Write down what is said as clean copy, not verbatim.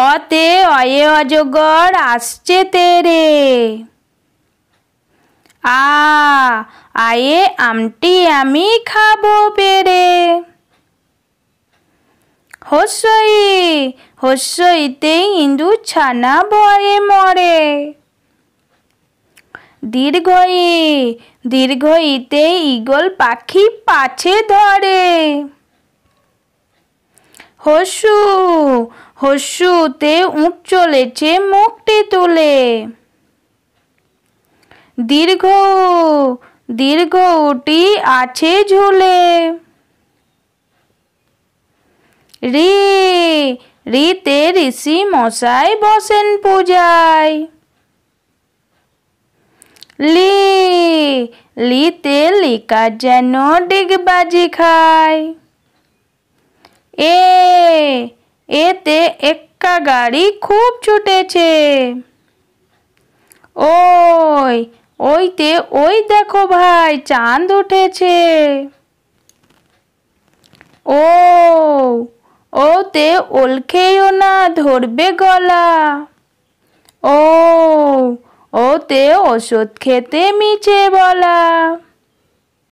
অতে অয়ে অজগর আসছে তেরে। আয়ে আমটি আমি খাবো পেরে। হস্যই হস্যইতে ইঁদুর ছানা ভয়ে মরে। দীর্ঘই দীর্ঘইতে ঈগল পাখি পাছে ধরে। হস্যু হস্যুতে উট চলেছে মুখটি তুলে। দীর্ঘ দীর্ঘউটি আছে ঝুলে। রি রিতে ঋষি মশাই বসেন পূজায়। লি লিতে লিকার যেন ডিগবাজি খায়। এতে এক্কা গাড়ি খুব ছুটেছে। ওইতে ওই দেখো ভাই চাঁদ উঠেছে। ওতে ওল খেয়েও না ধরবে গলা। ওতে ওষুধ খেতে মিছে বলা।